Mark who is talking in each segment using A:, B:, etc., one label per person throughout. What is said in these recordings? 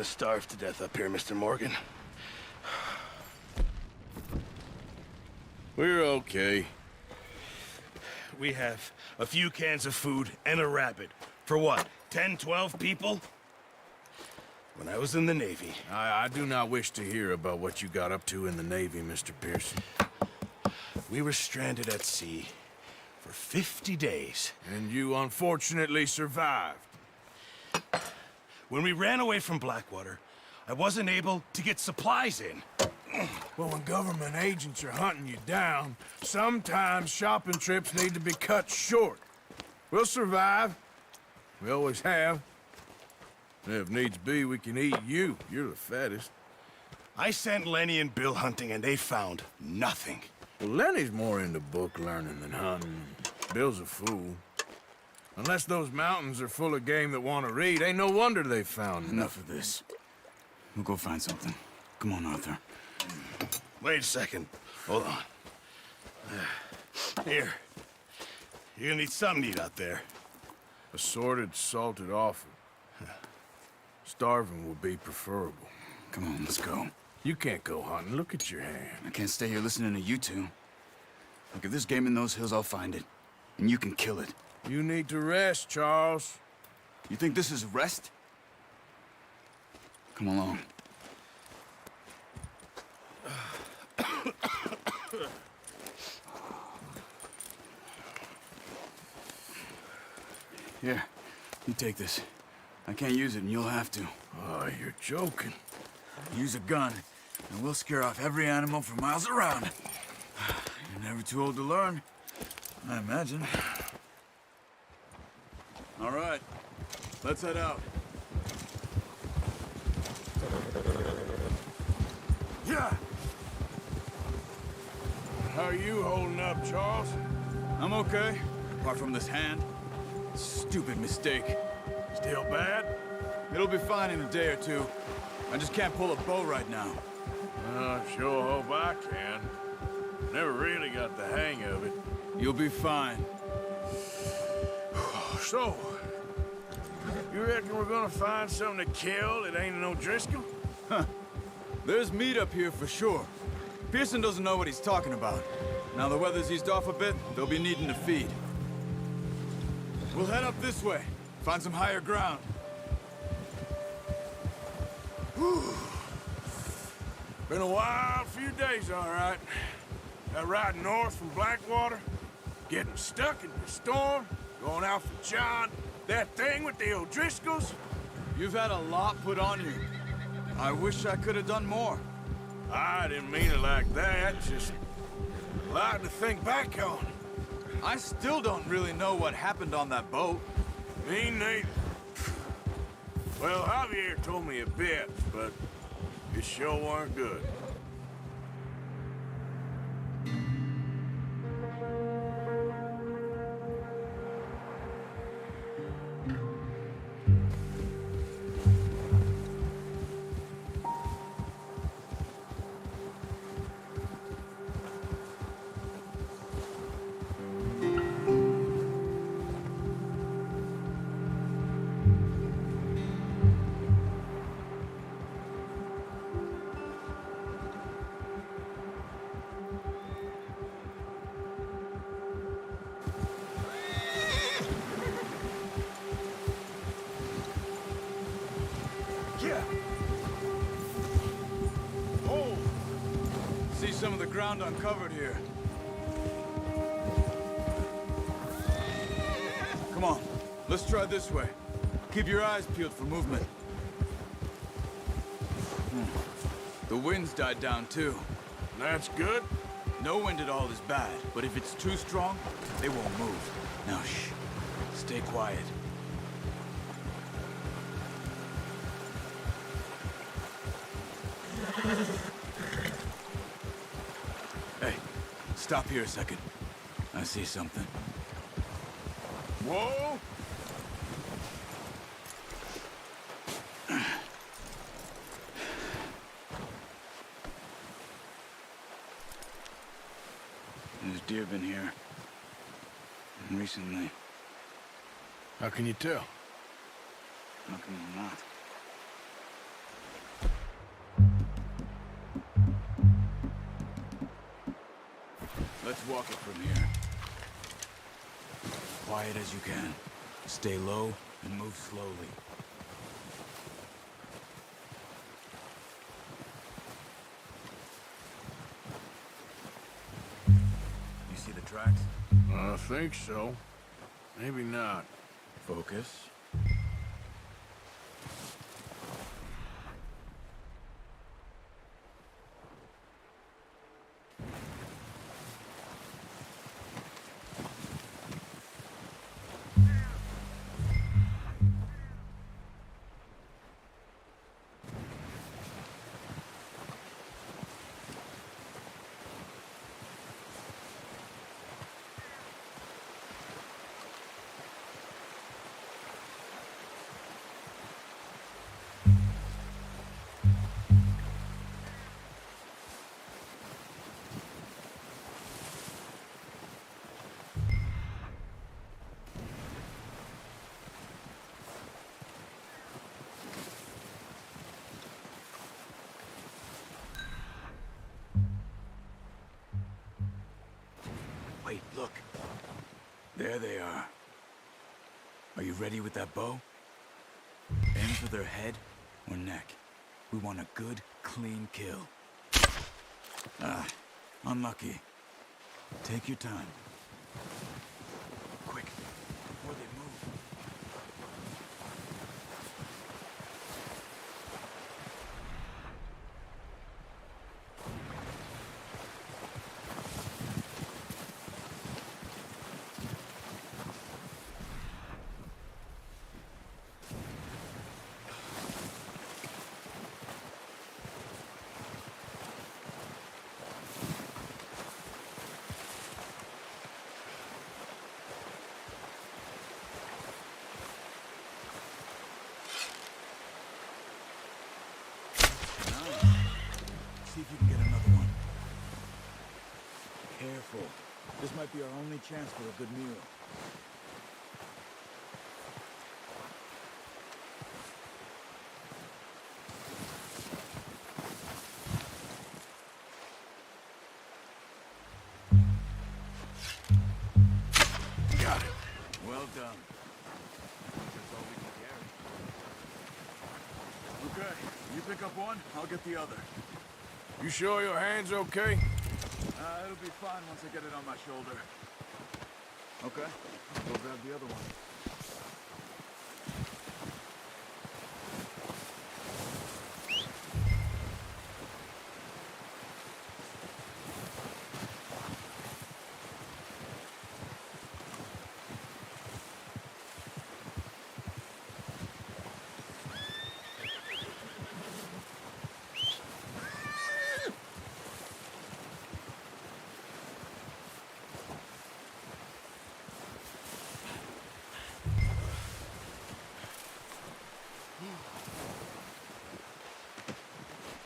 A: gonna starve to death up here, Mr. Morgan.
B: We're okay.
A: We have a few cans of food and a rabbit. For what, 10, 12 people? When I was in the Navy...
B: I do not wish to hear about what you got up to in the Navy, Mr. Pearson.
A: We were stranded at sea for 50 days.
B: And you unfortunately survived.
A: When we ran away from Blackwater, I wasn't able to get supplies in.
B: Well, when government agents are hunting you down, sometimes shopping trips need to be cut short. We'll survive. We always have. And if needs be, we can eat you. You're the fattest.
A: I sent Lenny and Bill hunting, and they found nothing.
B: Well, Lenny's more into book learning than hunting. Bill's a fool. Unless those mountains are full of game that want to read, ain't no wonder they found
C: Enough of this. We'll go find something. Come on, Arthur.
A: Wait a second. Hold on. Here. You're gonna need something to eat out there.
B: Assorted, salted offal. Starving will be preferable.
C: Come on, let's go.
B: You can't go hunting. Look at your hand.
C: I can't stay here listening to you two. Look, if there's game in those hills, I'll find it. And you can kill it.
B: You need to rest, Charles.
C: You think this is rest? Come along. Here, you take this. I can't use it, and you'll have to.
B: Oh, you're joking.
C: Use a gun, and we'll scare off every animal for miles around. You're never too old to learn, I imagine. All right, let's head out.
B: Yeah. How are you holding up, Charles?
C: I'm okay, apart from this hand. Stupid mistake.
B: Still bad?
C: It'll be fine in a day or two. I just can't pull a bow right now.
B: I sure hope I can. Never really got the hang of it.
C: You'll be fine.
B: So, you reckon we're gonna find something to kill that ain't no Driscoll?
C: There's meat up here for sure. Pearson doesn't know what he's talking about. Now the weather's eased off a bit, they'll be needing to feed. We'll head up this way. Find some higher ground.
B: Whew. Been a wild few days, all right. That ride north from Blackwater, getting stuck in the storm, going out for John, that thing with the O'Driscolls.
C: You've had a lot put on you. I wish I could have done more.
B: I didn't mean it like that, just a lot to think back on.
C: I still don't really know what happened on that boat.
B: Me neither. Well, Javier told me a bit, but it sure weren't good.
A: Yeah.
B: Oh!
C: See some of the ground uncovered here. Come on, let's try this way. Keep your eyes peeled for movement. The wind's died down too.
B: That's good.
C: No wind at all is bad, but if it's too strong, they won't move. Now shh, stay quiet. Hey, stop here a second. I see something.
B: Whoa!
C: There's deer been here. Recently.
B: How can you tell?
C: How can you not? Let's walk it from here. Quiet as you can. Stay low and move slowly. You see the tracks?
B: I think so. Maybe not.
C: Focus. Wait, look. There they are. Are you ready with that bow? Aim for their head or neck. We want a good, clean kill. Ah, unlucky. Take your time. Quick, before they move. See if you can get another one. Careful. This might be our only chance for a good meal.
B: Got it.
C: Well done. That's all we can carry. Okay, you pick up one, I'll get the other.
B: You sure your hand's okay?
C: It'll be fine once I get it on my shoulder. Okay, go grab the other one.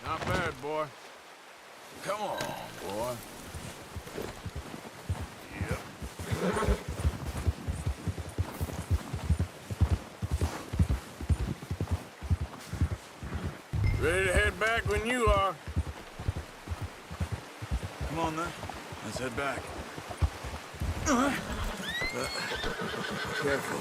B: Not bad, boy. Come on, boy. Yep. Ready to head back when you are.
C: Come on then, let's head back. Careful.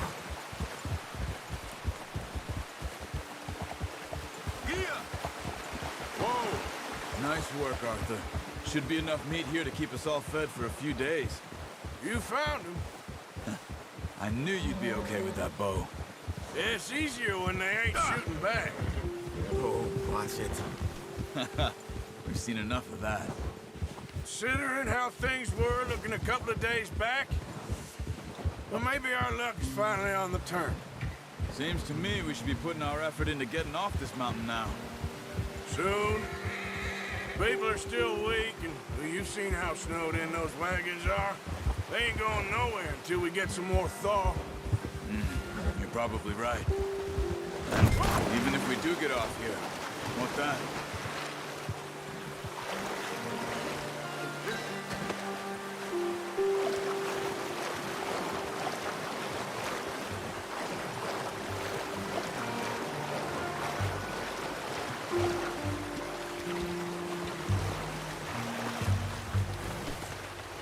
B: Whoa!
C: Nice work, Arthur. Should be enough meat here to keep us all fed for a few days.
B: You found him.
C: I knew you'd be okay with that bow.
B: It's easier when they ain't shooting back.
C: Oh, watch it. We've seen enough of that.
B: Considering how things were looking a couple of days back, well, maybe our luck is finally on the turn.
C: Seems to me we should be putting our effort into getting off this mountain now.
B: Soon. People are still weak, and well, you've seen how snowed in those wagons are. They ain't going nowhere until we get some more thaw.
C: You're probably right. And even if we do get off here, what then?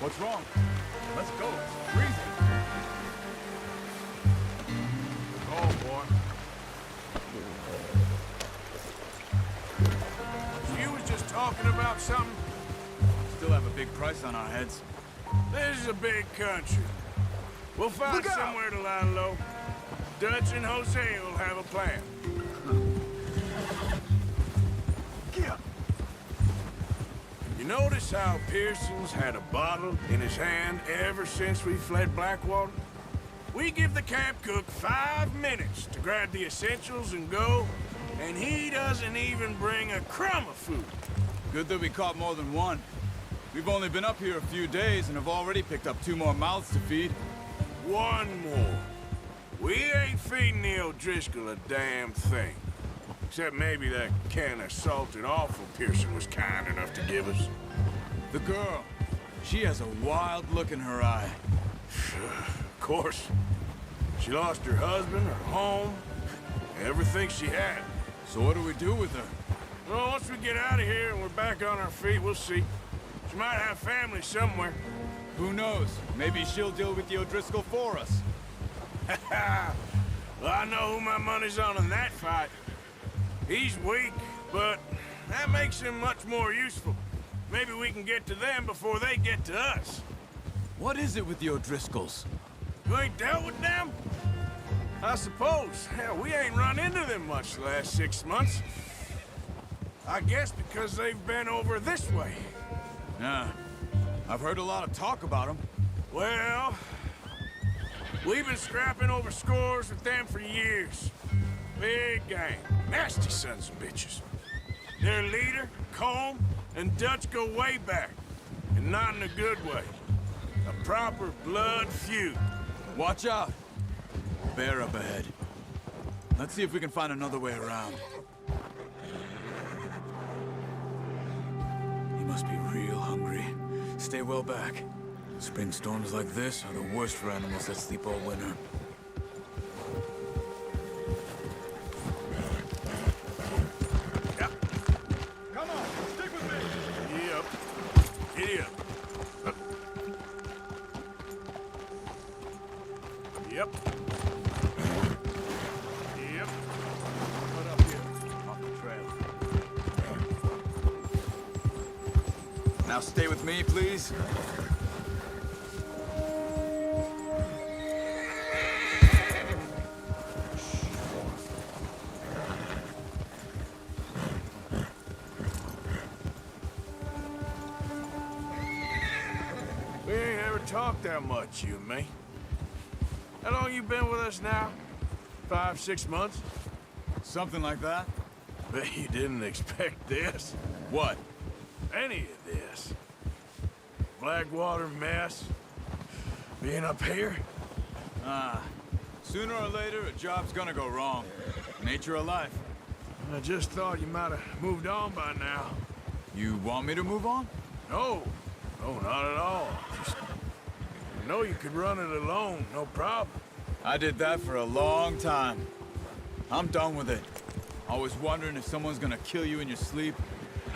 C: What's wrong? Let's go. It's freezing.
B: Oh, boy. So you was just talking about something?
C: Still have a big price on our heads.
B: This is a big country. We'll find
C: Look out!
B: somewhere to lie low. Dutch and Jose will have a plan.
C: Yeah.
B: You notice how Pearson's had a bottle in his hand ever since we fled Blackwater? We give the camp cook 5 minutes to grab the essentials and go, and he doesn't even bring a crumb of food.
C: Good that we caught more than one. We've only been up here a few days and have already picked up 2 more mouths to feed.
B: One more. We ain't feeding the O'Driscoll a damn thing. Except maybe that can of salted offal Pearson was kind enough to give us.
C: The girl. She has a wild look in her eye.
B: Of course. She lost her husband, her home, everything she had.
C: So what do we do with her?
B: Well, once we get out of here and we're back on our feet, we'll see. She might have family somewhere.
C: Who knows? Maybe she'll deal with the O'Driscoll for us.
B: Well, I know who my money's on in that fight. He's weak, but that makes him much more useful. Maybe we can get to them before they get to us.
C: What is it with the O'Driscolls?
B: You ain't dealt with them? I suppose. Hell, we ain't run into them much the last 6 months. I guess because they've been over this way.
C: Yeah. I've heard a lot of talk about them.
B: Well, we've been scrapping over scores with them for years. Big gang. Nasty sons of bitches. Their leader, Colm, and Dutch go way back. And not in a good way. A proper blood feud.
C: Watch out. Bear up ahead. Let's see if we can find another way around. He must be real hungry. Stay well back. Spring storms like this are the worst for animals that sleep all winter.
B: Yep.
C: Come on, stick with me!
B: Yep. Giddy up. Yep. Yep.
C: Put up here, off the trail. Now stay with me, please.
B: We ain't ever talked that much, you and me. How long you been with us now? 5, 6 months?
C: Something like that?
B: Bet you didn't expect this.
C: What?
B: Any of this. Blackwater mess. Being up here?
C: Sooner or later, a job's gonna go wrong. Nature of life.
B: I just thought you might have moved on by now.
C: You want me to move on?
B: No. No, not at all. Just know you could run it alone, no problem.
C: I did that for a long time. I'm done with it. Always wondering if someone's gonna kill you in your sleep.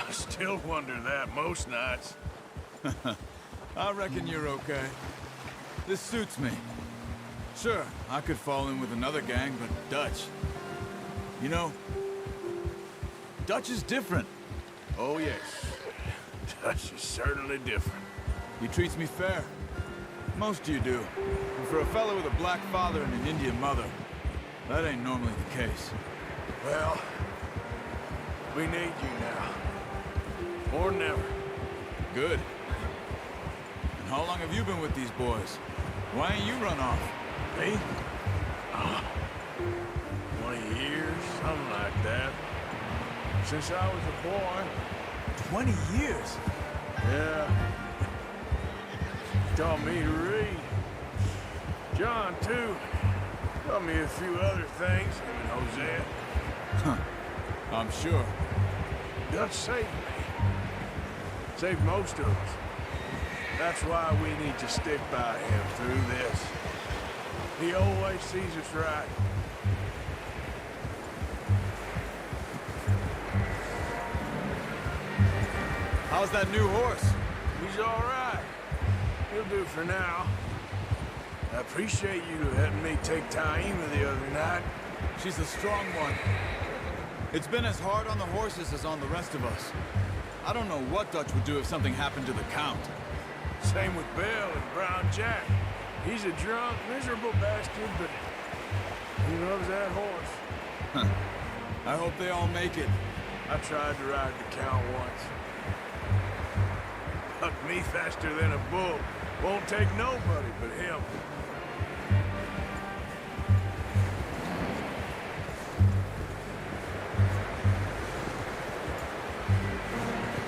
B: I still wonder that most nights.
C: I reckon you're okay. This suits me. Sure, I could fall in with another gang, but Dutch... You know, Dutch is different.
B: Oh, yes. Dutch is certainly different.
C: He treats me fair. Most of you do. And for a fellow with a black father and an Indian mother, that ain't normally the case.
B: Well, we need you now. More than ever.
C: Good. And how long have you been with these boys? Why ain't you run off?
B: Me? 20 years, something like that. Since I was a boy.
C: 20 years?
B: Yeah. Taught me to read. John, too. Taught me a few other things, him and Hosea.
C: I'm sure.
B: Dutch saved me. Saved most of us. That's why we need to stick by him through this. He always sees us right.
C: How's that new horse?
B: He's all right. He'll do for now. I appreciate you letting me take Taima the other night.
C: She's a strong one. It's been as hard on the horses as on the rest of us. I don't know what Dutch would do if something happened to the Count.
B: Same with Bill and Brown Jack. He's a drunk, miserable bastard, but he loves that horse.
C: I hope they all make it.
B: I tried to ride the Count once. Hucked me faster than a bull. Won't take nobody but him.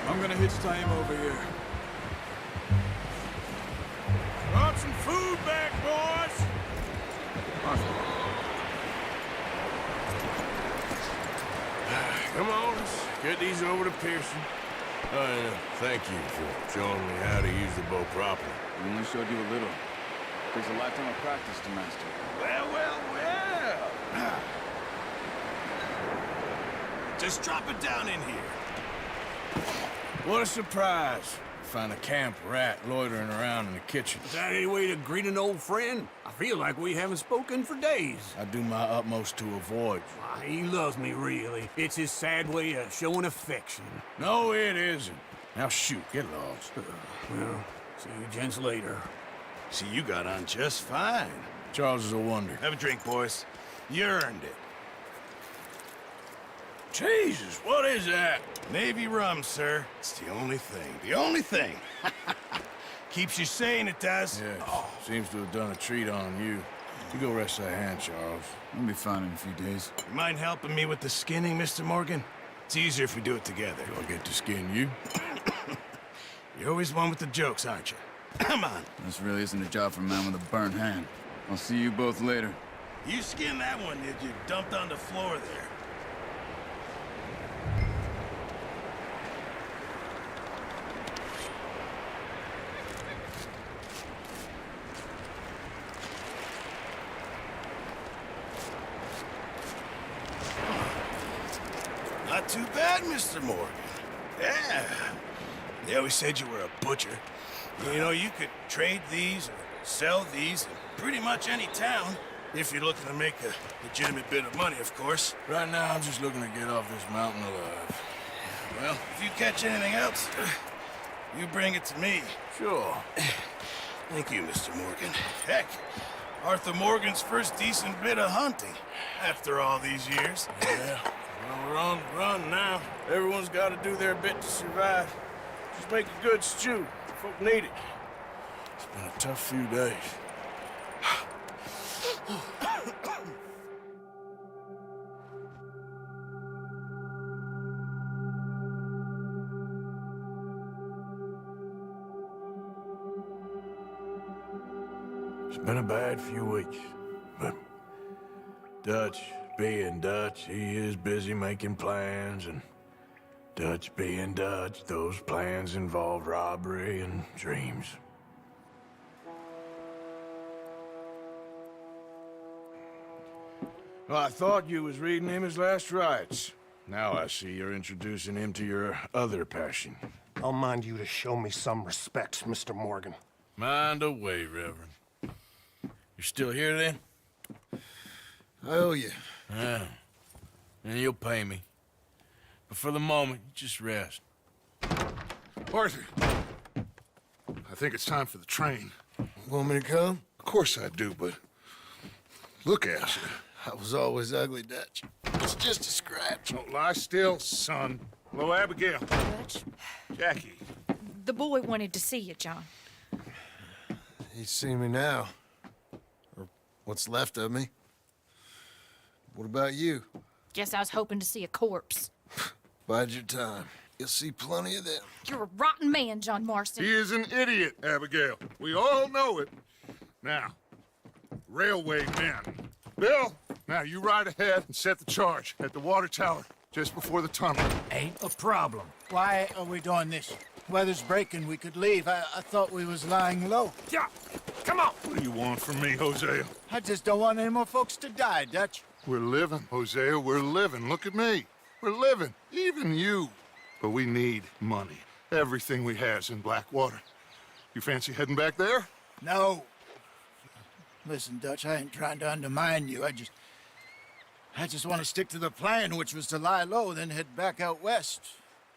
C: I'm gonna hitch Taima over here.
B: Brought some food back, boys! Come on, let's get these over to Pearson.
D: Thank you for showing me how to use the bow properly.
C: We only showed you a little. Takes a lifetime of practice to master.
A: Well. Just drop it down in here.
B: What a surprise. Find a camp rat loitering around in the kitchen.
E: Is that any way to greet an old friend? I feel like we haven't spoken for days.
B: I do my utmost to avoid you.
E: Why, he loves me, really. It's his sad way of showing affection.
B: No, it isn't. Now shoot, get lost.
E: Well, see you gents later.
A: See, you got on just fine.
B: Charles is a wonder.
A: Have a drink, boys. You earned it.
B: Jesus, what is that?
A: Navy rum, sir. It's the only thing. The only thing. Keeps you sane, it does.
B: Yeah, seems to have done a treat on you. You go rest that hand, Charles.
C: I'll be fine in a few days.
A: You mind helping me with the skinning, Mr. Morgan? It's easier if we do it together.
B: Do I get to skin you?
A: You're always one with the jokes, aren't you? Come on.
C: This really isn't a job for a man with a burnt hand. I'll see you both later.
A: You skinned that one, did you? Dumped on the floor there. Not too bad, Mr. Morgan. Yeah. They always said you were a butcher. You know, you could trade these or sell these in pretty much any town. If you're looking to make a legitimate bit of money, of course.
B: Right now, I'm just looking to get off this mountain alive.
A: Well, if you catch anything else, you bring it to me.
B: Sure.
A: Thank you, Mr. Morgan. Heck, Arthur Morgan's first decent bit of hunting after all these years.
B: Yeah. Well, we're on the run now. Everyone's got to do their bit to survive. Just make a good stew. Folk need it. It's been a tough few days. It's been a bad few weeks, but Dutch being Dutch, he is busy making plans, and Dutch being Dutch, those plans involve robbery and dreams. Well, I thought you was reading him his last rites. Now I see you're introducing him to your other passion.
F: I'll mind you to show me some respect, Mr. Morgan.
B: Mind away, Reverend. You're still here, then?
D: I owe you.
B: Yeah. And you'll pay me. But for the moment, just rest.
D: Arthur, I think it's time for the train.
G: Want me to come?
D: Of course I do, but look at you.
G: I was always ugly, Dutch. It's just a scratch.
D: Don't lie still, son. Hello, Abigail.
H: Dutch,
D: Jackie.
H: the boy wanted to see you, John.
G: He's seen me now. Or what's left of me. What about you?
H: Guess I was hoping to see a corpse.
G: Bide your time. You'll see plenty of them.
H: You're a rotten man, John Marston.
D: He is an idiot, Abigail. We all know it. Now, railway men. Bill, now you ride ahead and set the charge at the water tower just before the tunnel.
I: Ain't a problem. Why are we doing this? Weather's breaking, we could leave. I thought we was lying low.
D: Yeah, come on. What do you want from me, Hosea?
I: I just don't want any more folks to die, Dutch.
D: We're living, Hosea, we're living. Look at me. We're living, even you. But we need money. Everything we has in Blackwater. You fancy heading back there?
I: No. Listen, Dutch, I ain't trying to undermine you. I just want to stick to the plan, which was to lie low, then head back out west.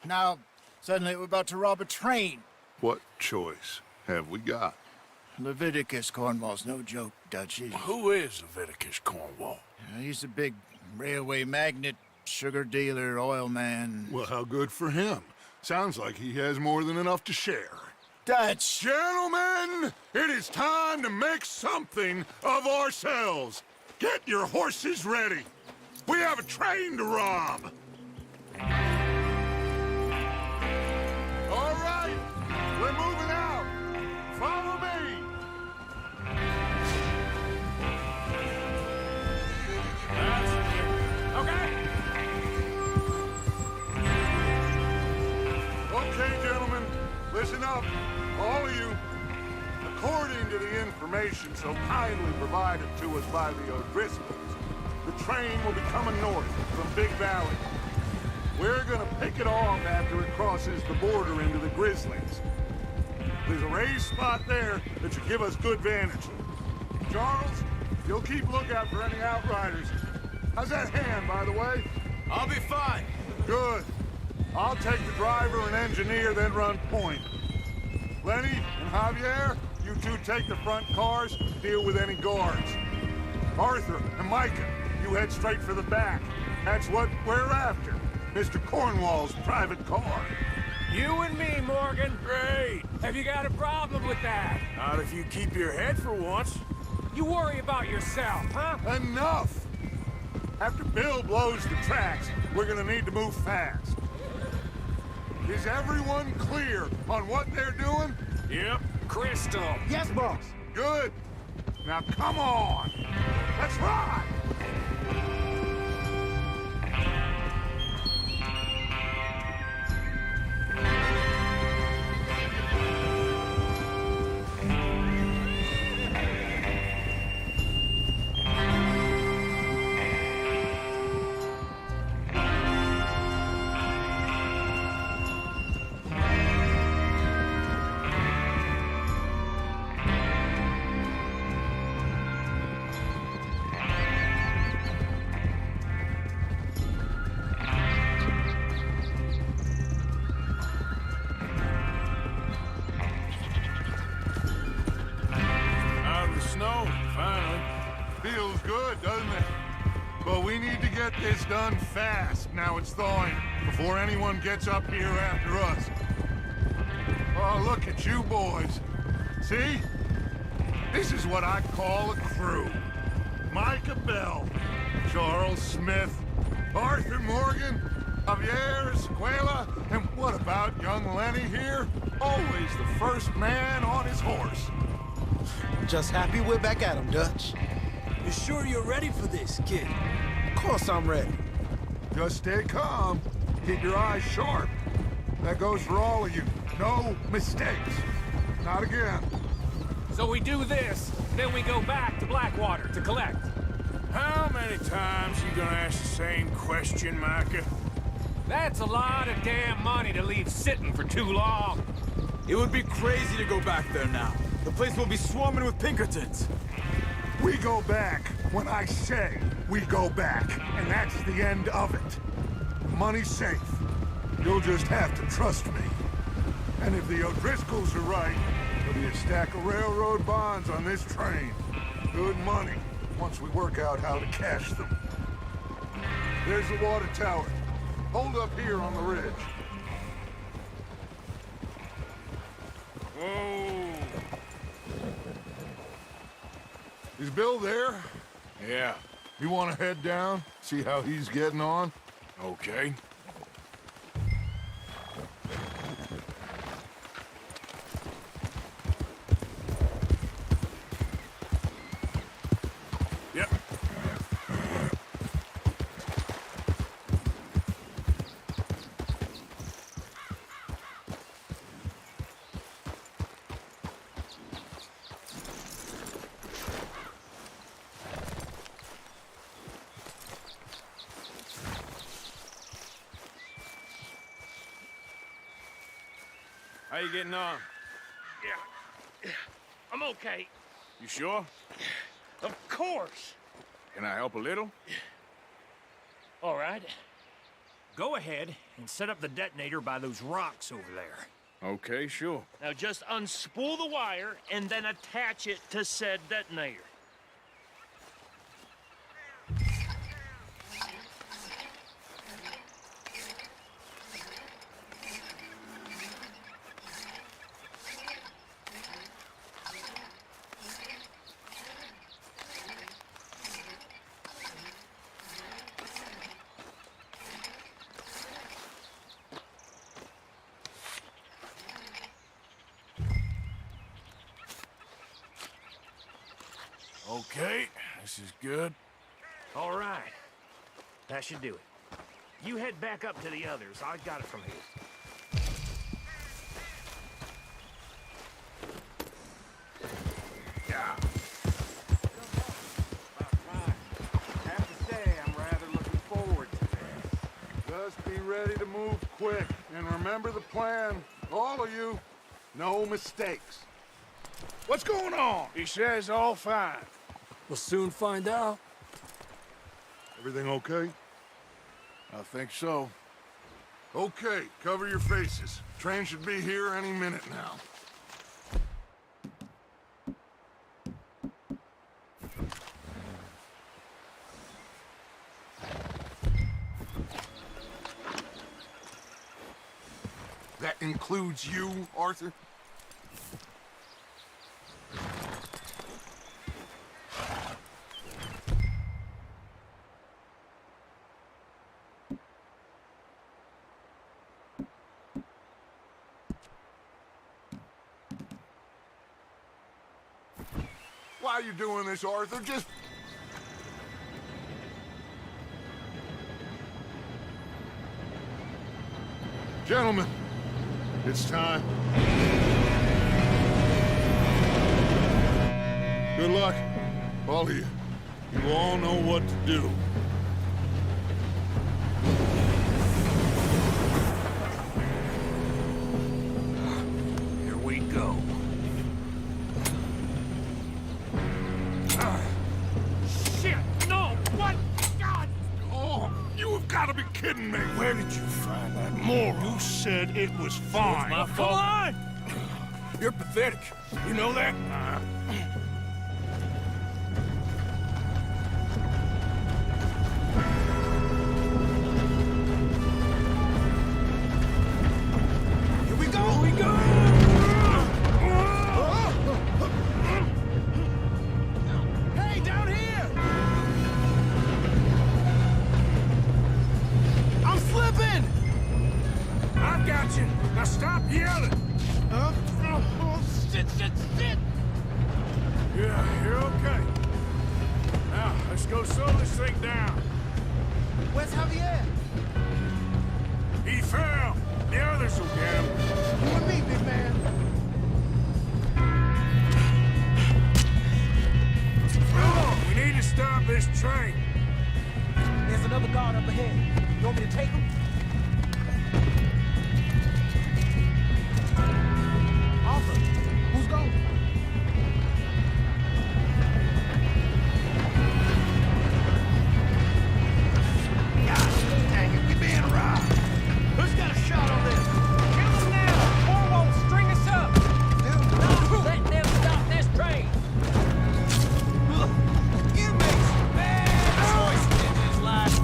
I: Now, suddenly we're about to rob a train.
D: What choice have we got?
I: Leviticus Cornwall's no joke, Dutch.
B: Who is Leviticus Cornwall?
I: He's a big railway magnate, sugar dealer, oil man.
D: Well, how good for him. Sounds like he has more than enough to share.
I: Dutch!
D: Gentlemen, it is time to make something of ourselves. Get your horses ready. We have a train to rob. All right, we're moving out. Follow me. Okay, gentlemen, listen up, all of you. According to the information so kindly provided to us by the O'Driscolls, the train will be coming north from Big Valley. We're gonna pick it off after it crosses the border into the Grizzlies. There's a raised spot there that should give us good vantage. Charles, you'll keep lookout for any outriders. How's that hand, by the way?
C: I'll be fine.
D: Good. I'll take the driver and engineer, then run point. Lenny and Javier, you two take the front cars, deal with any guards. Arthur and Micah, you head straight for the back. That's what we're after. Mr. Cornwall's private car.
B: You and me, Morgan. Great.
E: Have you got a problem with that?
B: Not if you keep your head for once.
E: You worry about yourself, huh?
D: Enough! After Bill blows the tracks, we're gonna need to move fast. Is everyone clear on what they're doing?
B: Yep.
E: Crystal.
I: Yes, boss.
D: Good. Now come on. Let's ride! Feels good, doesn't it? But we need to get this done fast, now it's thawing, before anyone gets up here after us. Oh, look at you boys. See? This is what I call a crew. Micah Bell, Charles Smith, Arthur Morgan, Javier Escuela, and what about young Lenny here? Always the first man on his horse.
J: Just happy we're back at him, Dutch.
E: You sure you're ready for this, kid?
J: Of course I'm ready.
D: Just stay calm. Keep your eyes sharp. That goes for all of you. No mistakes. Not again.
E: So we do this, then we go back to Blackwater to collect.
B: How many times you gonna ask the same question, Micah?
E: That's a lot of damn money to leave sitting for too long.
C: It would be crazy to go back there now. The place will be swarming with Pinkertons.
D: We go back when I say we go back, and that's the end of it. The money's safe. You'll just have to trust me. And if the O'Driscolls are right, there'll be a stack of railroad bonds on this train. Good money, once we work out how to cash them. There's the water tower. Hold up here on the ridge.
B: Whoa.
D: Is Bill there?
B: Yeah.
D: You want to head down, see how he's getting on?
B: Okay. Yep. How you getting on?
K: I'm okay.
B: You sure?
K: Of course.
B: Can I help a little?
K: All right. Go ahead and set up the detonator by those rocks over there.
B: Okay, sure.
K: Now just unspool the wire and then attach it to said detonator.
B: Okay, this is good.
K: All right. That should do it. You head back up to the others. I got it from here.
B: Yeah.
D: Have to say, I'm rather looking forward to this. Just be ready to move quick, and remember the plan. All of you, no mistakes.
B: What's going on? He says all fine.
E: We'll soon find out.
D: Everything okay?
B: I think so.
D: Okay, cover your faces. Train should be here any minute now. That includes you, Arthur? Why are you doing this, Arthur? Just... Gentlemen, it's time. Good luck, all of you. You all know what to do.
K: Here we go. Shit! No! What? God!
D: Oh, you have got to be kidding me!
B: Where did you find that moron?
D: You said it was fine.
K: My fault.
B: Come on! You're pathetic. You know that?
J: Here we go! Here we go! Hey, down here! I'm slipping!
B: I got you. Now stop yelling.
J: Shit!
B: Yeah, you're okay. Now, let's go slow this thing down.
J: Where's Javier?
B: He fell. The others will get him.
J: You and me, big man.
B: Come on, we need to stop this train.
J: There's another guard up ahead. You want me to take him? Arthur, who's going?
I: Dang it, we being robbed.
K: Who's got a shot on this? Kill them now, or won't string us up.
I: Do
K: Not let them stop this train.
J: You made some bad choices in this life.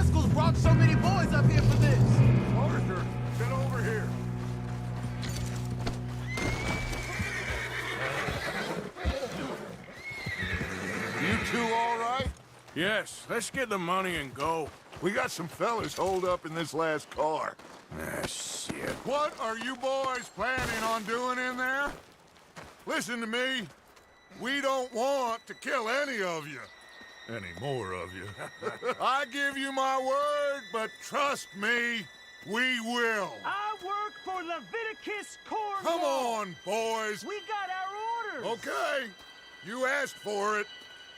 J: rascals brought so many boys up here for this?
D: Arthur, get over here. You two all right?
B: Yes, let's get the money and go.
D: We got some fellas holed up in this last car.
B: Ah, shit.
D: What are you boys planning on doing in there? Listen to me. We don't want to kill any of you. Any more of you. I give you my word, but trust me, we will.
K: I work for Leviticus Cornwall.
D: Come on, boys.
K: We got our orders.
D: Okay. You asked for it.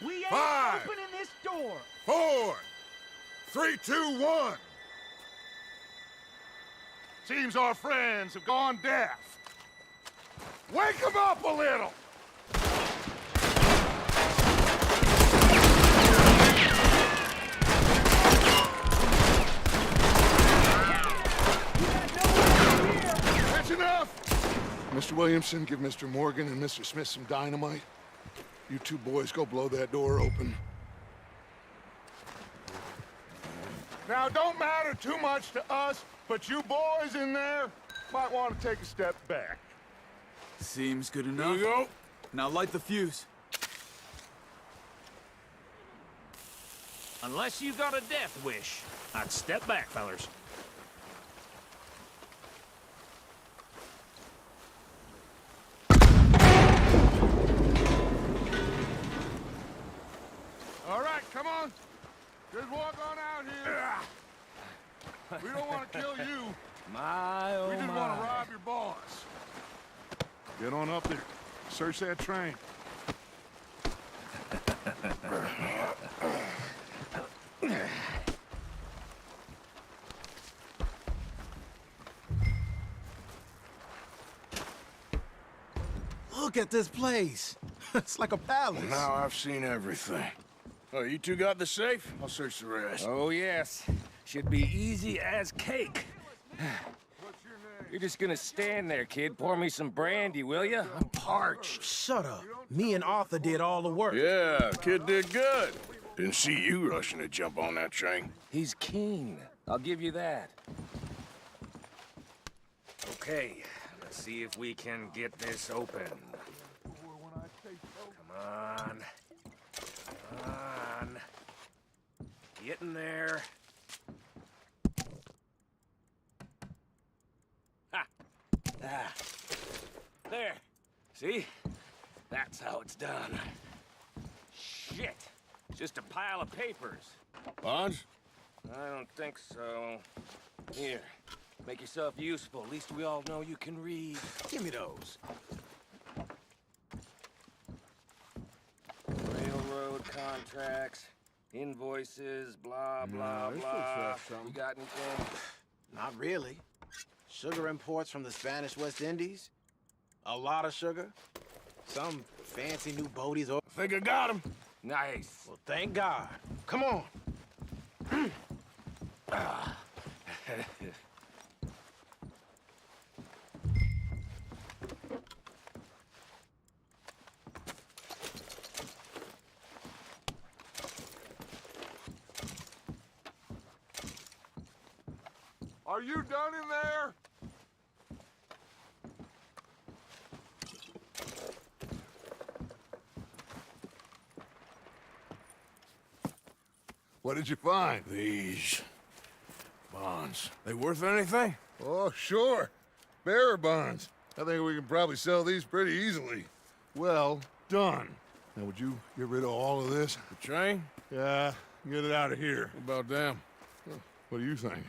K: We ain't
D: 5,
K: opening this door.
D: 4, 3, 2, 1. Seems our friends have gone deaf. Wake them up a little! That's enough! Mr. Williamson, give Mr. Morgan and Mr. Smith some dynamite. You two boys go blow that door open. Now, don't matter too much to us, but you boys in there might want to take a step back.
C: Seems good enough.
B: Here we go.
C: Now light the fuse.
K: Unless you got a death wish, I'd step back, fellers.
D: All right, come on. Just walk on out here. We don't want to kill you.
K: My, oh
D: We just want to rob your boss. Get on up there. Search that train.
J: Look at this place. It's like a palace.
B: Now I've seen everything. Oh, you two got the safe? I'll search the rest.
L: Oh, yes. Should be easy as cake. You're just gonna stand there, kid. Pour me some brandy, will you? I'm parched.
J: Shut up. Me and Arthur did all the work.
B: Yeah, kid did good. Didn't see you rushing to jump on that train.
L: He's keen. I'll give you that. Okay, let's see if we can get this open. Come on. Come on. Get in there. Ha! Ah. There. See? That's how it's done. Shit. Just a pile of papers.
B: Bonds?
L: I don't think so. Here. Make yourself useful. At least we all know you can read.
J: Give me those.
L: Railroad contracts, invoices, blah, blah, blah. You got anything?
J: Not really. Sugar imports from the Spanish West Indies. A lot of sugar. Some fancy new boaties.
B: I think I got him.
L: Nice.
J: Well, thank God. Come on.
D: Are you done in there? What did you find?
B: These bonds. They worth anything?
D: Oh, sure. Bearer bonds. I think we can probably sell these pretty easily. Well done. Now, would you get rid of all of this?
B: The train?
D: Yeah, get it out of here.
B: What about them?
D: What do you think?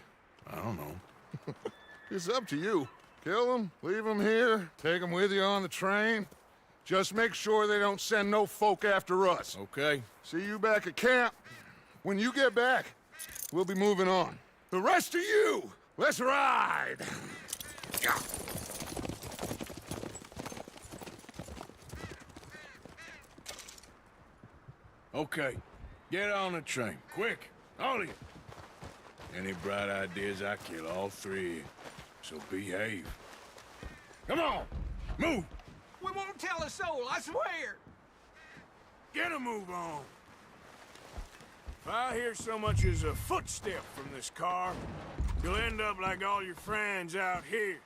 B: I don't know.
D: It's up to you. Kill them, leave them here, take them with you on the train. Just make sure they don't send no folk after us.
B: Okay.
D: See you back at camp. When you get back, we'll be moving on. The rest of you, let's ride!
B: Okay. Get on the train. Quick. All of you. Any bright ideas, I kill all three. So behave. Come on! Move!
J: We won't tell a soul, I swear.
B: Get a move on! If I hear so much as a footstep from this car, you'll end up like all your friends out here.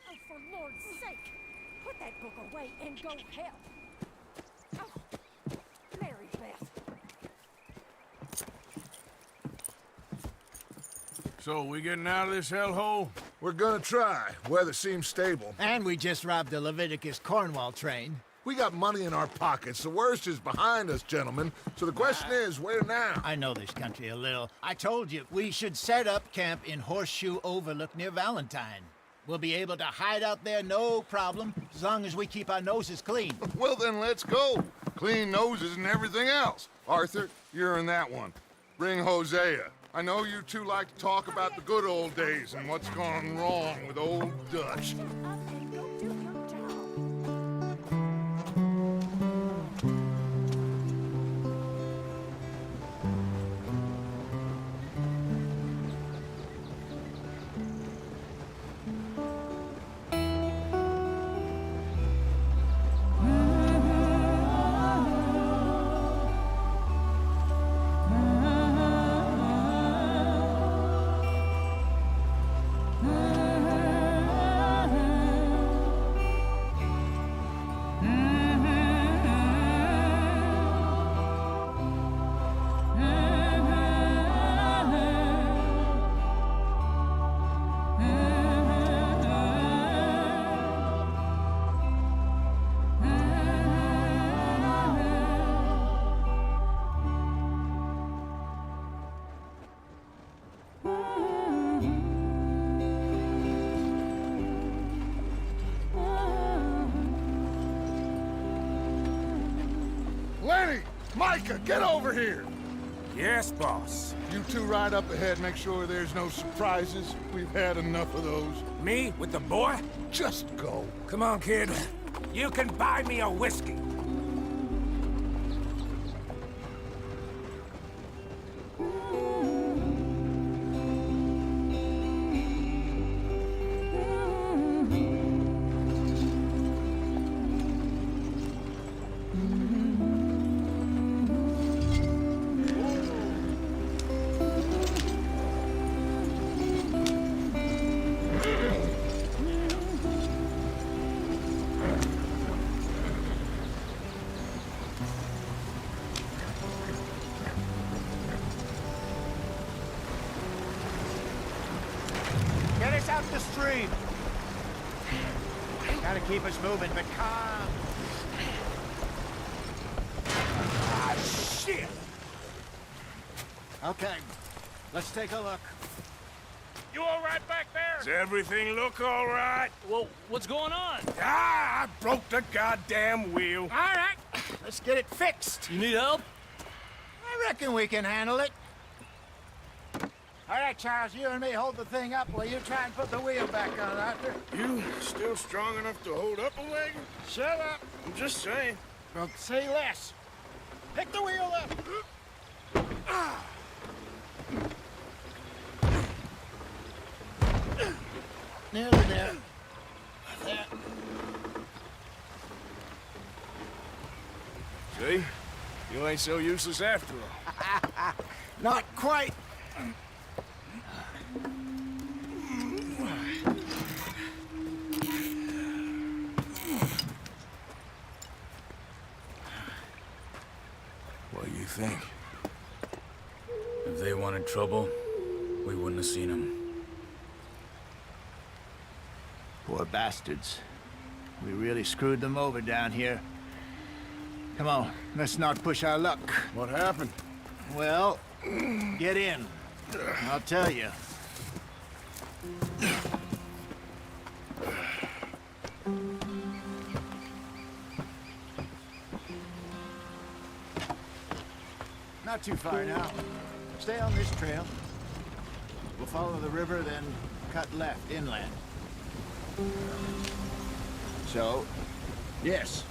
M: Oh, for Lord's sake! Put that book away and go help! Oh, Mary Beth.
B: So, we getting out of this hellhole?
N: We're gonna try. Weather seems stable.
I: And we just robbed the Leviticus Cornwall train.
N: We got money in our pockets. The worst is behind us, gentlemen. So the question is, where now?
I: I know this country a little. I told you, we should set up camp in Horseshoe Overlook near Valentine. We'll be able to hide out there no problem, as long as we keep our noses clean.
N: Well, then let's go. Clean noses and everything else. Arthur, you're in that one. Bring Hosea. I know you two like to talk about the good old days and what's gone wrong with old Dutch. Lenny! Micah, get over here!
L: Yes, boss.
N: You two ride up ahead, make sure there's no surprises. We've had enough of those.
L: Me with the boy?
N: Just go.
L: Come on, kid. You can buy me a whiskey.
I: Get us out the stream. Gotta keep us moving, but calm.
L: Ah, shit!
I: Okay, let's take a look.
K: You all right back there?
B: Does everything look all right?
K: Well, what's going on?
B: Ah, I broke the goddamn wheel.
I: All right, let's get it fixed.
K: You need help?
I: I reckon we can handle it. All right, Charles, you and me hold the thing up while you try and put the wheel back on, Arthur.
B: You still strong enough to hold up a wagon?
I: Shut up.
B: I'm just saying.
I: Well, say less. Pick the wheel up. nearly there. There.
B: See? You ain't so useless after all.
I: Not quite.
C: What do you think? If they wanted trouble, we wouldn't have seen them.
I: Poor bastards. We really screwed them over down here. Come on, let's not push our luck.
B: What happened?
I: Well, get in. I'll tell you. Not too far now. Stay on this trail. We'll follow the river, then cut left inland. So, yes,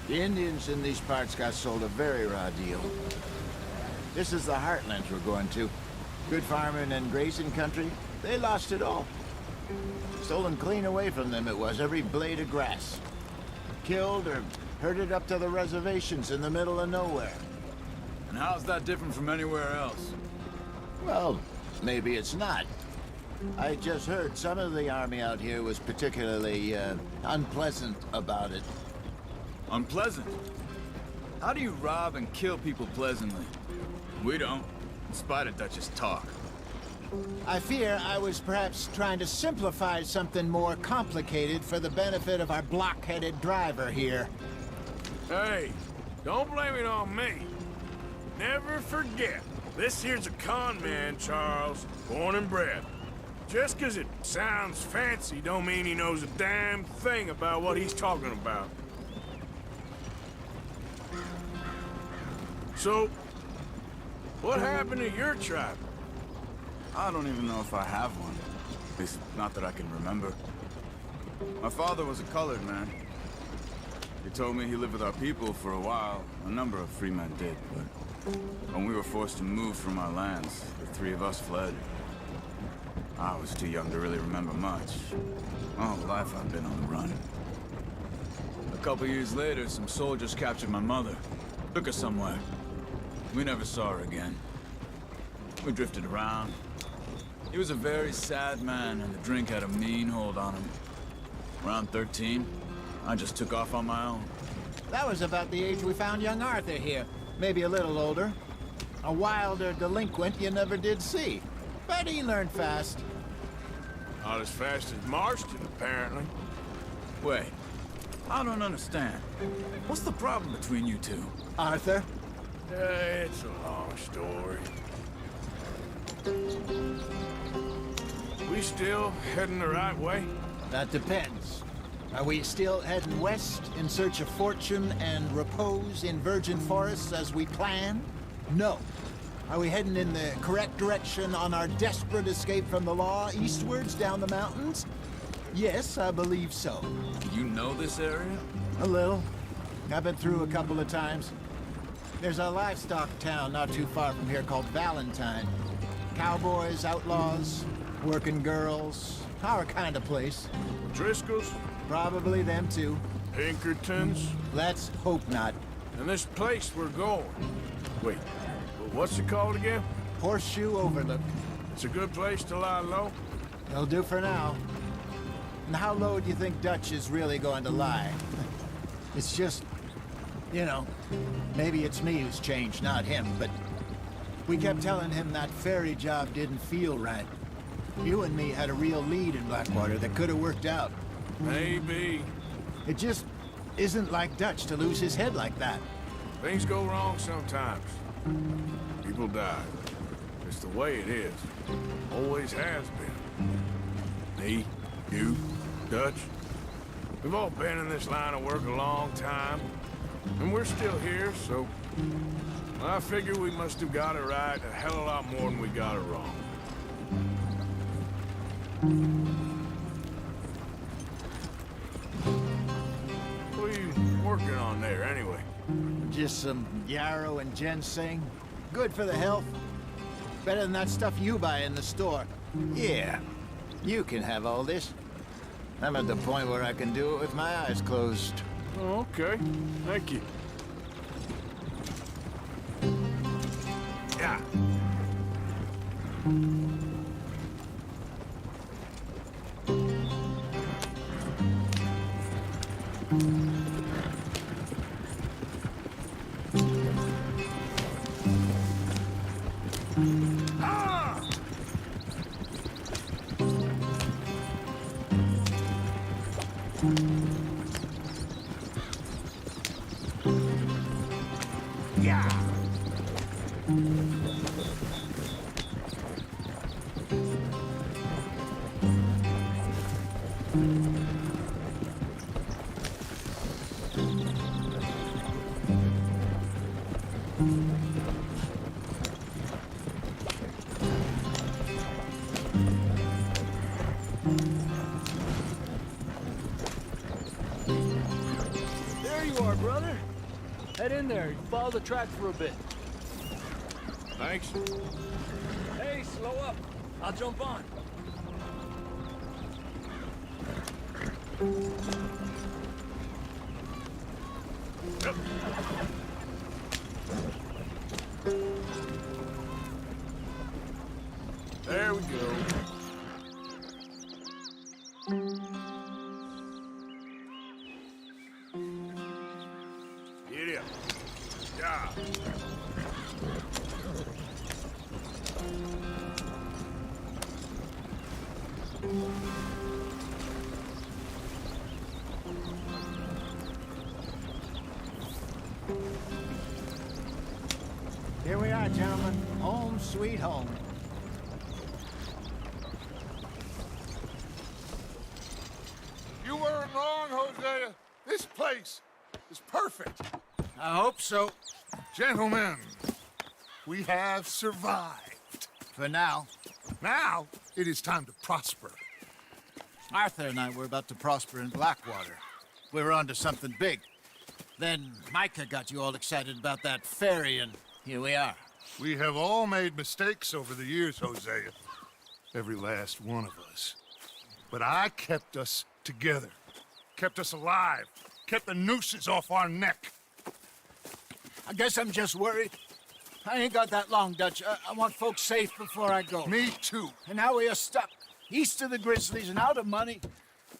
I: the Indians in these parts got sold a very raw deal. This is the heartlands we're going to. Good farming and grazing country, they lost it all. Stolen clean away from them it was, every blade of grass. Killed or herded up to the reservations in the middle of nowhere.
C: And how's that different from anywhere else?
I: Well, maybe it's not. I just heard some of the army out here was particularly, unpleasant about it.
C: Unpleasant? How do you rob and kill people pleasantly? We don't, in spite of Dutch's talk.
I: I fear I was perhaps trying to simplify something more complicated for the benefit of our block-headed driver here.
B: Hey, don't blame it on me. Never forget, this here's a con man, Charles, born and bred. Just 'cause it sounds fancy don't mean he knows a damn thing about what he's talking about. So, what happened to your tribe?
C: I don't even know if I have one. At least, not that I can remember. My father was a colored man. He told me he lived with our people for a while. A number of free men did, but when we were forced to move from our lands, the three of us fled. I was too young to really remember much. My whole life I've been on the run. A couple years later, some soldiers captured my mother. Took her somewhere. We never saw her again. We drifted around. He was a very sad man, and the drink had a mean hold on him. Around 13, I just took off on my own.
I: That was about the age we found young Arthur here. Maybe a little older. A wilder delinquent you never did see. But he learned fast.
B: Not as fast as Marston, apparently.
C: Wait, I don't understand. What's the problem between you two?
I: Arthur?
B: It's a long story. We still heading the right way?
I: That depends. Are we still heading west in search of fortune and repose in virgin forests as we planned? No. Are we heading in the correct direction on our desperate escape from the law eastwards down the mountains? Yes, I believe so.
C: Do you know this area?
I: A little. I've been through a couple of times. There's a livestock town not too far from here called Valentine. Cowboys, outlaws, working girls, our kind of place.
B: Driscoll's?
I: Probably them too.
B: Pinkertons?
I: Let's hope not.
B: And this place we're going. Wait, what's it called again?
I: Horseshoe Overlook.
B: It's a good place to lie low?
I: It'll do for now. And how low do you think Dutch is really going to lie? It's just, you know, maybe it's me who's changed, not him, but we kept telling him that ferry job didn't feel right. You and me had a real lead in Blackwater that could have worked out.
B: Maybe.
I: It just isn't like Dutch to lose his head like that.
B: Things go wrong sometimes. People die. It's the way it is. Always has been. Me, you, Dutch. We've all been in this line of work a long time. And we're still here, so I figure we must have got it right a hell of a lot more than we got it wrong. What are you working on there, anyway?
I: Just some yarrow and ginseng. Good for the health. Better than that stuff you buy in the store. Yeah, you can have all this. I'm at the point where I can do it with my eyes closed.
B: Oh, okay. Thank you.
A: Yeah.
E: There you are, brother. Head in there. Follow the track for a bit.
B: Thanks.
E: Hey, slow up. I'll jump on.
B: There we go.
A: Get up. Yeah.
I: Here we are, gentlemen. Home sweet home.
N: You weren't wrong, Hosea. This place is perfect.
I: I hope so.
N: Gentlemen, we have survived.
I: For now.
N: Now, it is time to prosper.
I: Arthur and I were about to prosper in Blackwater. We were onto something big. Then Micah got you all excited about that ferry, and here we are.
N: We have all made mistakes over the years, Hosea. Every last one of us. But I kept us together. Kept us alive. Kept the nooses off our neck.
I: I guess I'm just worried. I ain't got that long, Dutch. I want folks safe before I go.
N: Me too.
I: And now we are stuck, east of the Grizzlies and out of money,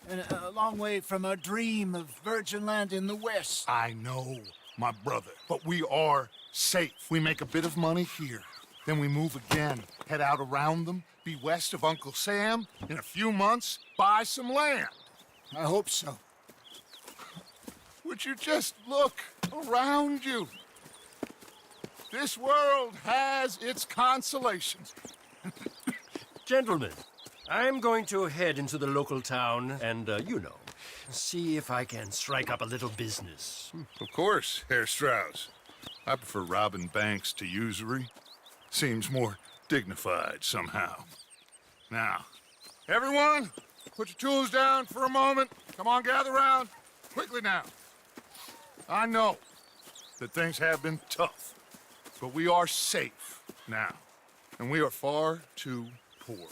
I: and a long way from our dream of virgin land in the west.
N: I know, my brother, but we are safe. We make a bit of money here, then we move again, head out around them, be west of Uncle Sam, in a few months, buy some land.
I: I hope so.
N: Would you just look around you? This world has its consolations.
O: Gentlemen, I'm going to head into the local town and, see if I can strike up a little business.
N: Of course, Herr Strauss. I prefer robbing banks to usury. Seems more dignified somehow. Now, everyone, put your tools down for a moment. Come on, gather round. Quickly now. I know that things have been tough, but we are safe now, and we are far too poor.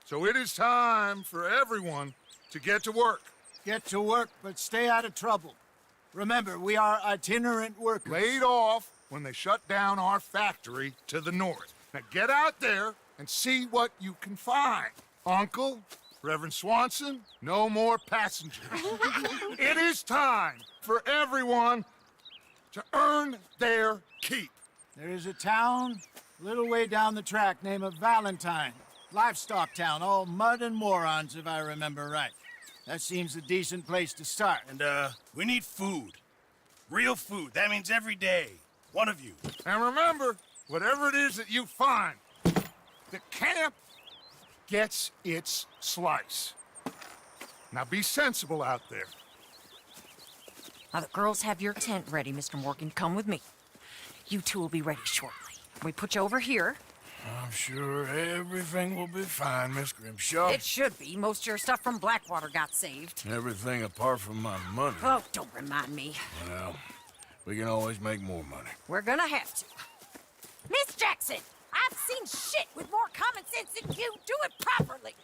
N: So it is time for everyone to get to work.
I: Get to work, but stay out of trouble. Remember, we are itinerant workers.
N: Laid off when they shut down our factory to the north. Now get out there and see what you can find. Uncle, Reverend Swanson, no more passengers. It is time for everyone to earn their keep.
I: There is a town a little way down the track named Valentine. Livestock town, all mud and morons, if I remember right. That seems a decent place to start.
A: And, we need food. Real food. That means every day. One of you.
N: And remember, whatever it is that you find, the camp gets its slice. Now be sensible out there.
P: Now the girls have your tent ready, Mr. Morgan. Come with me. You two will be ready shortly. We put you over here.
B: I'm sure everything will be fine, Miss Grimshaw.
P: It should be. Most of your stuff from Blackwater got saved.
B: Everything apart from my money.
P: Oh, don't remind me.
B: Well, we can always make more money.
P: We're gonna have to. Miss Jackson, I've seen shit with more common sense than you. Do it properly.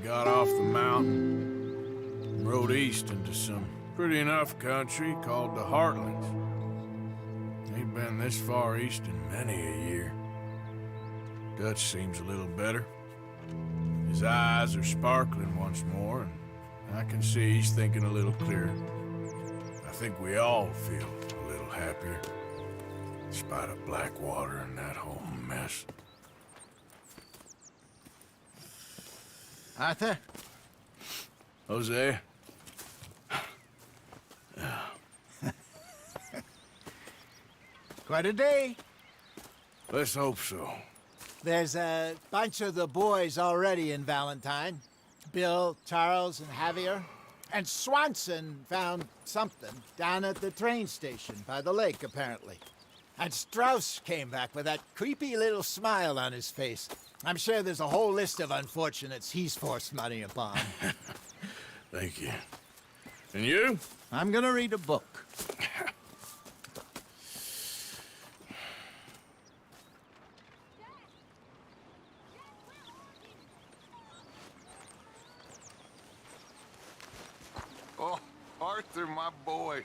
B: got off the mountain and rode east into some pretty enough country called the Heartlands. Ain't been this far east in many a year. Dutch seems a little better. His eyes are sparkling once more, and I can see he's thinking a little clearer. I think we all feel a little happier, in spite of Blackwater and that whole mess.
I: Arthur?
B: Hosea?
I: Quite a day.
B: Let's hope so.
I: There's a bunch of the boys already in Valentine. Bill, Charles, and Javier. And Swanson found something down at the train station by the lake, apparently. And Strauss came back with that creepy little smile on his face. I'm sure there's a whole list of unfortunates he's forced money upon.
B: Thank you. And you?
I: I'm gonna read a book.
N: Oh, Arthur, my boy.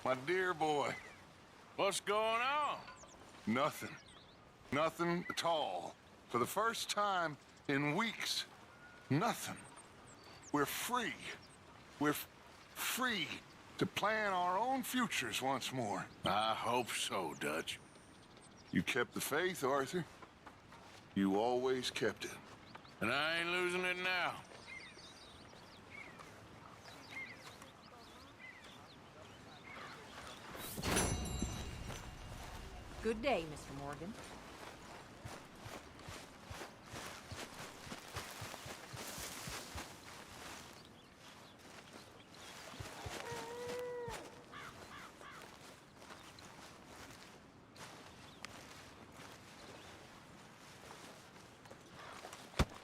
N: My dear boy.
B: What's going on?
N: Nothing. Nothing at all. For the first time in weeks, nothing. We're free. We're free to plan our own futures once more.
B: I hope so, Dutch.
N: You kept the faith, Arthur. You always kept it.
B: And I ain't losing it now.
P: Good day, Mr. Morgan.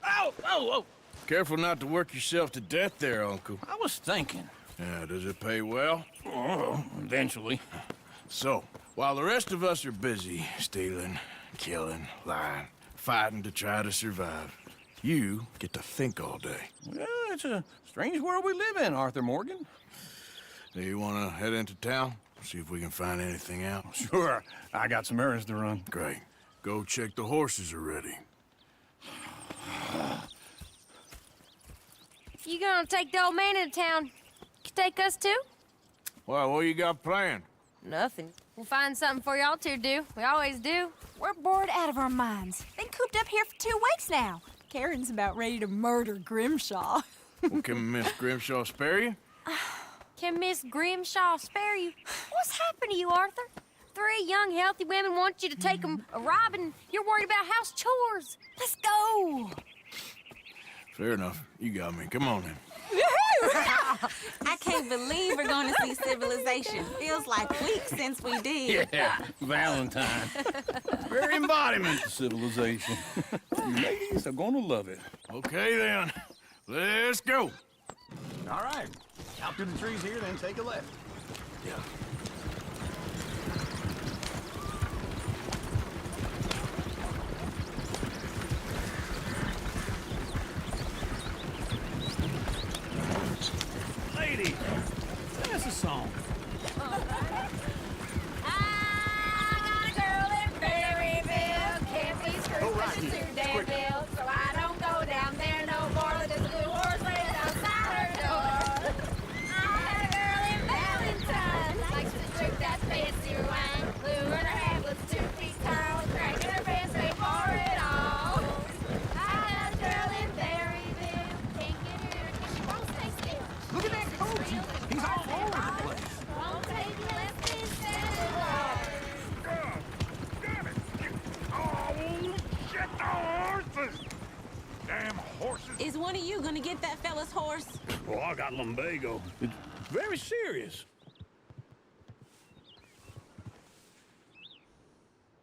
K: Oh, oh, oh!
B: Careful not to work yourself to death there, Uncle.
K: I was thinking.
B: Yeah, does it pay well?
K: Oh, eventually.
B: So, while the rest of us are busy stealing, killing, lying, fighting to try to survive, you get to think all day.
K: Well, it's a strange world we live in, Arthur Morgan.
B: Do you want to head into town? See if we can find anything out?
K: Sure. I got some errands to run.
B: Great. Go check the horses are ready.
Q: You gonna take the old man into town? You take us too?
B: Well, what you got planned?
Q: Nothing. We'll find something for y'all to do. We always do.
M: We're bored out of our minds. Been cooped up here for 2 weeks now. Karen's about ready to murder Grimshaw.
B: Well, can Miss Grimshaw spare you?
Q: Can Miss Grimshaw spare you? What's happened to you, Arthur? 3 young, healthy women want you to take them a robbing. You're worried about house chores. Let's go.
B: Fair enough. You got me. Come on then.
R: I can't believe we're going to see civilization. Feels like weeks since we did.
K: Yeah, Valentine. Very embodiment of civilization. You ladies are gonna love it.
B: Okay then. Let's go.
K: All right. Out through the trees here, then take a left.
B: Yeah.
K: Lady, sing us a song.
Q: So I don't go down there no more. Let this blue horse waiting outside her door. I had a girl in Valentine, likes to drink that fancy wine. Blue in her head was 2 feet tall, cracking her pants, they pour it all. I had a girl in Berryville, can't get her because she won't stay still.
K: Look at that coach. He's all over the place.
Q: Won't take less than 7
D: Damn horses!
R: Is one of you going to get that fella's horse?
K: Oh, I got lumbago. It's very serious.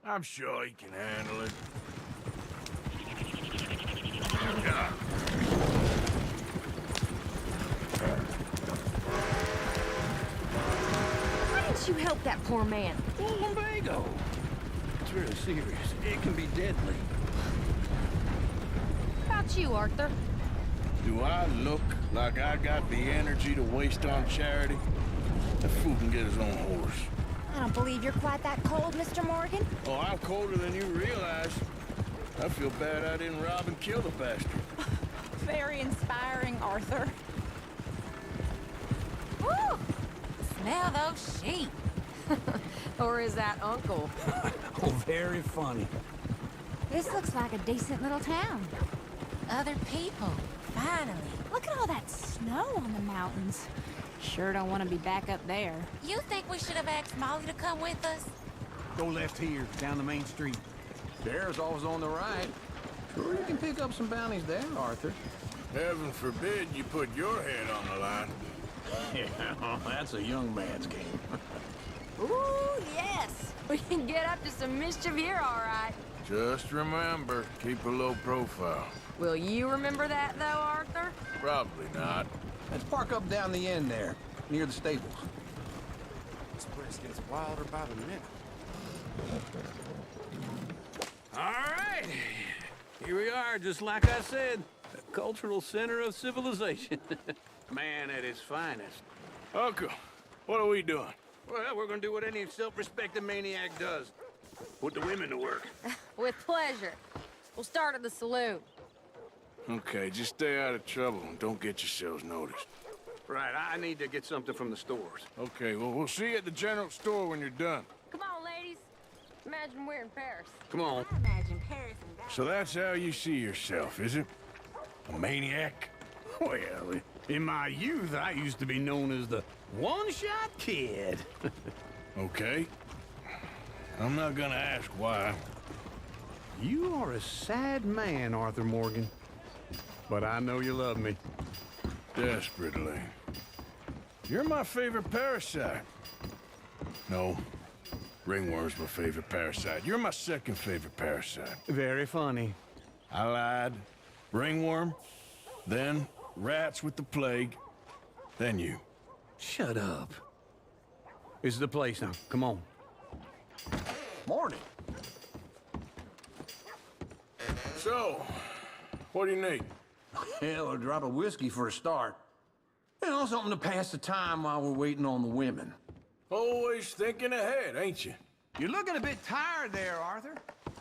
B: I'm sure he can handle it.
Q: Why didn't you help that poor man?
K: Oh, lumbago. It's very serious. It can be deadly.
H: What about you, Arthur?
B: Do I look like I got the energy to waste on charity? That fool can get his own horse.
M: I don't believe you're quite that cold, Mr. Morgan.
B: Oh, I'm colder than you realize. I feel bad I didn't rob and kill the bastard.
R: Very inspiring, Arthur. Woo! Smell those sheep.
P: Or is that Uncle?
E: Oh, very funny.
M: This looks like a decent little town.
R: Other people, finally.
M: Look at all that snow on the mountains. Sure don't want to be back up there.
R: You think we should have asked Molly to come with us?
E: Go left here, down the main street. There's always on the right. Sure, you can pick up some bounties there, Arthur.
B: Heaven forbid you put your head on the line.
E: Yeah, that's a young man's game.
P: Ooh, yes. We can get up to some mischief here, all right.
B: Just remember, keep a low profile.
P: Will you remember that, though, Arthur?
B: Probably not.
E: Let's park up down the end there, near the stables.
J: This place gets wilder by the minute.
E: All right. Here we are, just like I said. The cultural center of civilization. Man at his finest.
B: Uncle, what are we doing?
E: Well, we're gonna do what any self-respecting maniac does. Put the women to work.
P: With pleasure. We'll start at the saloon.
B: Okay, just stay out of trouble and don't get yourselves noticed.
E: Right, I need to get something from the stores.
B: Okay, well, we'll see you at the general store when you're done.
P: Come on, ladies. Imagine we're in Paris.
E: Come on.
R: I imagine Paris and that.
B: So that's how you see yourself, is it? A maniac?
E: Well, in my youth, I used to be known as the one-shot kid.
B: Okay. I'm not gonna ask why.
E: You are a sad man, Arthur Morgan. But I know you love me.
B: Desperately. You're my favorite parasite. No. Ringworm's my favorite parasite. You're my second favorite parasite.
E: Very funny.
B: I lied. Ringworm, then rats with the plague, then you.
E: Shut up. This is the place now. Come on. Morning.
B: So, what do you need?
E: Hell, a drop of whiskey for a start. You know, something to pass the time while we're waiting on the women.
B: Always thinking ahead, ain't you?
J: You're looking a bit tired there, Arthur.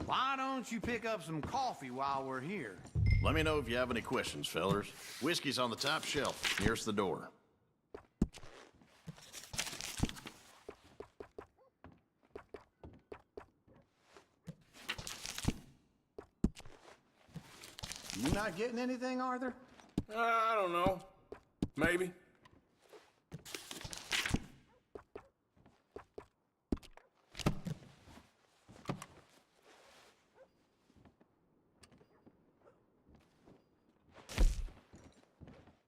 J: Why don't you pick up some coffee while we're here?
S: Let me know if you have any questions, fellers. Whiskey's on the top shelf, nearest the door.
J: You not getting anything, Arthur?
B: I don't know. Maybe.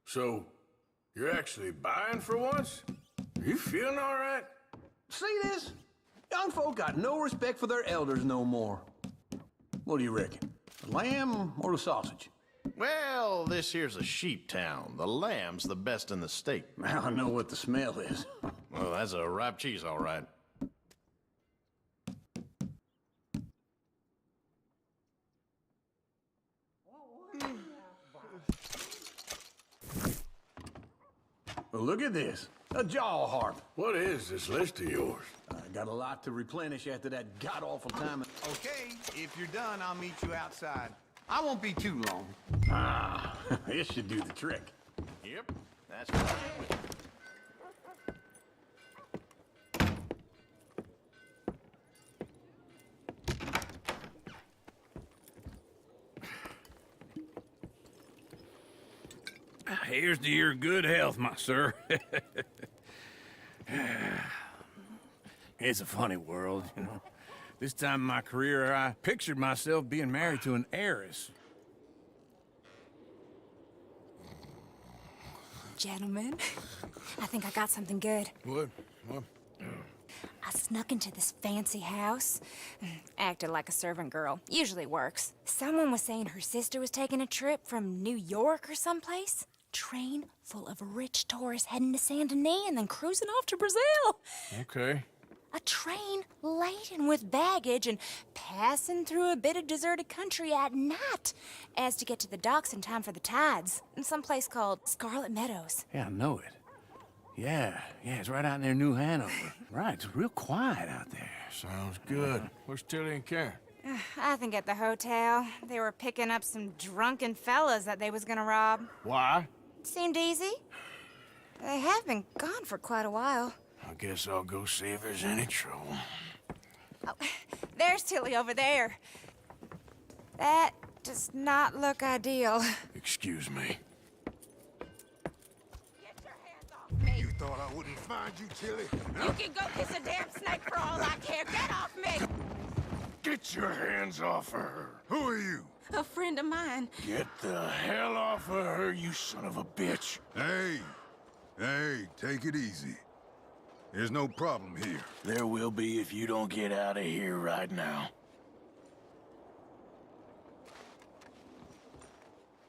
B: So, you're actually buying for once? Are you feeling all right?
E: See this? Young folk got no respect for their elders no more. What do you reckon? The lamb or the sausage?
S: Well, this here's a sheep town. The lamb's the best in the state.
E: I know what the smell is.
S: Well, that's a ripe cheese, all right.
E: Well, look at this. A jaw harp.
B: What is this list of yours?
E: I got a lot to replenish after that god-awful time.
J: Okay, if you're done, I'll meet you outside. I won't be too long.
E: Ah, this should do the trick.
S: Yep, that's what I'm with.
K: Here's to your good health, my sir. It's a funny world, you know. This time in my career, I pictured myself being married to an heiress.
M: Gentlemen, I think I got something good.
B: What?
M: I snuck into this fancy house. Acted like a servant girl. Usually works. Someone was saying her sister was taking a trip from New York or someplace. Train full of rich tourists heading to Saint Denis and then cruising off to Brazil.
B: Okay.
M: A train laden with baggage and passing through a bit of deserted country at night as to get to the docks in time for the tides in some place called Scarlet Meadows.
E: Yeah, I know it. Yeah, it's right out near New Hanover. Right, it's real quiet out there.
B: Sounds good. Where's Tilly and Karen?
M: I think at the hotel. They were picking up some drunken fellas that they was gonna rob.
B: Why?
M: Seemed easy. They have been gone for quite a while.
B: I guess I'll go see if there's any trouble.
M: Oh, there's Tilly over there. That does not look ideal.
B: Excuse me.
D: You thought I wouldn't find you, Tilly?
R: You can go kiss a damn snake for all I care. Get off me!
B: Get your hands off of her.
D: Who are you?
R: A friend of mine.
B: Get the hell off of her, you son of a bitch.
D: Hey, take it easy. There's no problem here.
B: There will be if you don't get out of here right now.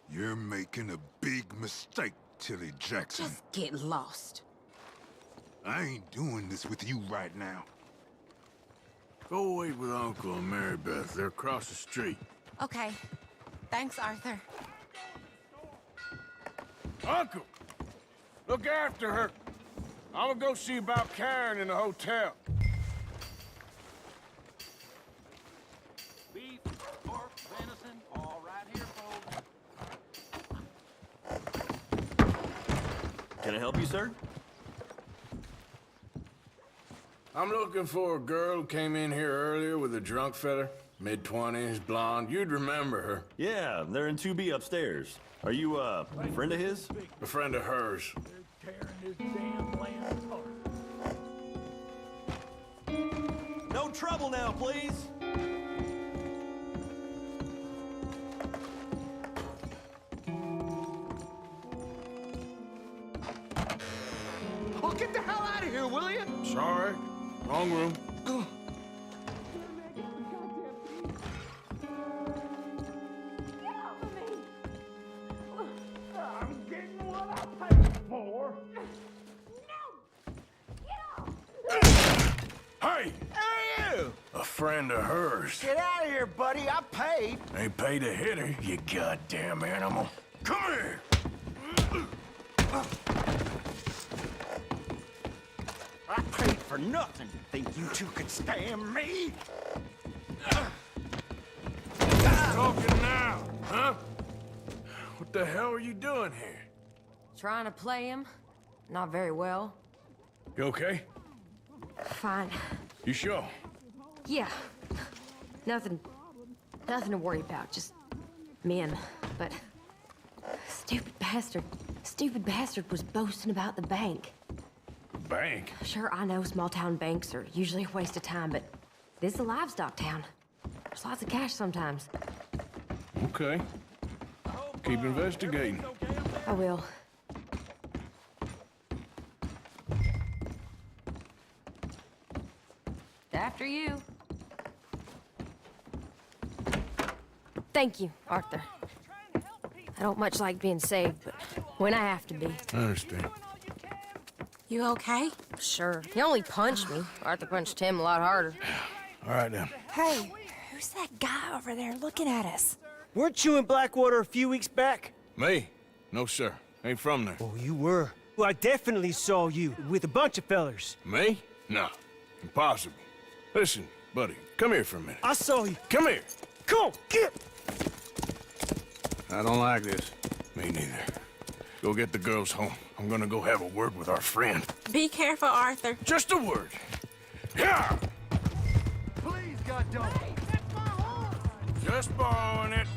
D: You're making a big mistake, Tilly Jackson.
R: Just get lost.
D: I ain't doing this with you right now.
B: Go wait with Uncle and Mary Beth. They're across the street.
R: Okay. Thanks, Arthur.
B: Uncle! Look after her. I'm gonna go see about Karen in the hotel.
E: Beef, pork, venison, all right here, folks.
T: Can I help you, sir?
B: I'm looking for a girl who came in here earlier with a drunk fella. Mid-20s, blonde. You'd remember her.
T: Yeah, they're in 2B upstairs. Are you, a friend of his?
B: A friend of hers.
T: No trouble now, please.
J: Oh, get the hell out of here, will you?
B: Sorry. Wrong room.
D: I'm getting what I paid for.
B: Hey!
J: Who are you?
B: A friend of hers.
J: Get out of here, buddy. I paid.
B: Ain't paid to hit her, you goddamn animal. Come here!
J: I paid for nothing. Think you two could stand me?
B: Talking now, huh? What the hell are you doing here?
P: Trying to play him. Not very well.
B: You okay?
P: Fine.
B: You sure?
P: Yeah. Nothing to worry about. Just men. But stupid bastard was boasting about the bank.
B: Bank?
P: Sure, I know small town banks are usually a waste of time, but this is a livestock town. There's lots of cash sometimes.
B: Okay. Keep investigating.
P: I will. After you. Thank you, Arthur. I don't much like being saved, but when I have to be.
B: I understand.
M: You okay?
P: Sure. He only punched me. Arthur punched him a lot harder.
B: All right, then.
M: Hey, who's that guy over there looking at us?
U: Weren't you in Blackwater a few weeks back?
B: Me? No, sir. Ain't from there.
U: Oh, you were. Well, I definitely saw you with a bunch of fellers.
B: Me? No. Impossible. Listen, buddy, come here for a minute.
U: I saw you.
B: Come here.
U: Come on, get!
B: I don't like this. Me neither. Go get the girls home. I'm gonna go have a word with our friend.
R: Be careful, Arthur.
B: Just a word. Yeah!
D: Please, goddamn.
B: Just borrowing it.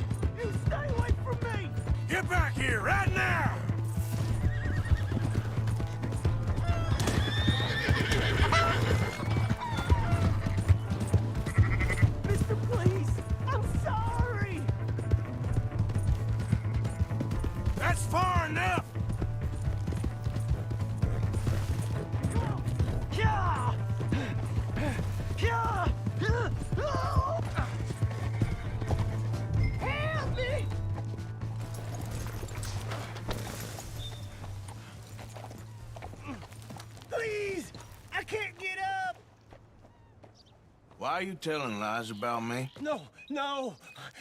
U: You stay away from me!
B: Get back here right now!
U: Mister, please! I'm sorry!
B: That's far enough!
U: Yeah! Yeah! Help me!
B: Why are you telling lies about me?
U: No, no.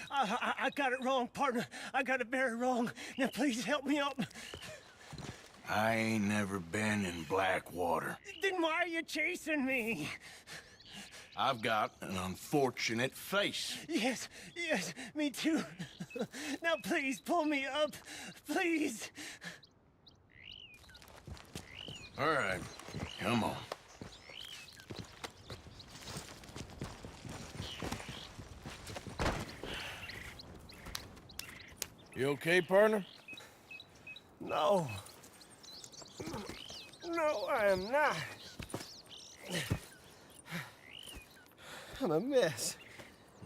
U: I got it wrong, partner. I got it very wrong. Now, please help me up.
B: I ain't never been in Blackwater.
U: Then why are you chasing me?
B: I've got an unfortunate face.
U: Yes, yes, me too. Now, please, pull me up. Please.
B: All right, come on. You okay, partner?
U: No. No, I am not. I'm a mess.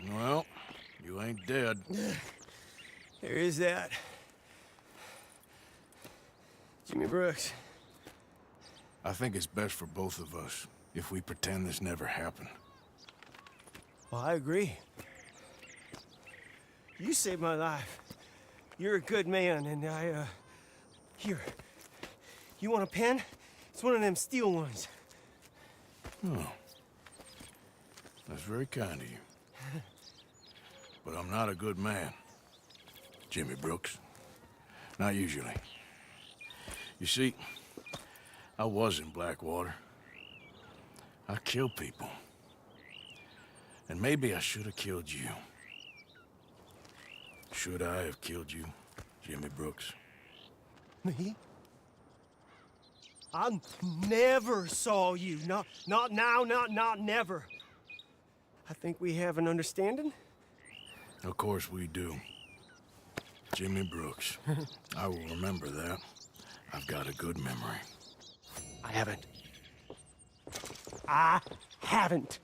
B: Well, you ain't dead.
U: There is that. Jimmy Brooks.
B: I think it's best for both of us if we pretend this never happened.
U: Well, I agree. You saved my life. You're a good man, and here. You want a pen? It's one of them steel ones.
B: Oh. That's very kind of you. But I'm not a good man, Jimmy Brooks. Not usually. You see, I was in Blackwater. I killed people. And maybe I should have killed you. Should I have killed you, Jimmy Brooks?
U: Me? I never saw you. Not now, not never. I think we have an understanding?
B: Of course we do. Jimmy Brooks. I will remember that. I've got a good memory.
U: I haven't. I haven't.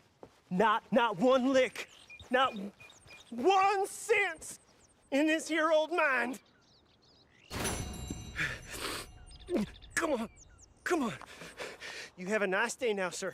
U: Not one lick. Not 1 cent in this here old mind. Come on. Come on. You have a nice day now, sir.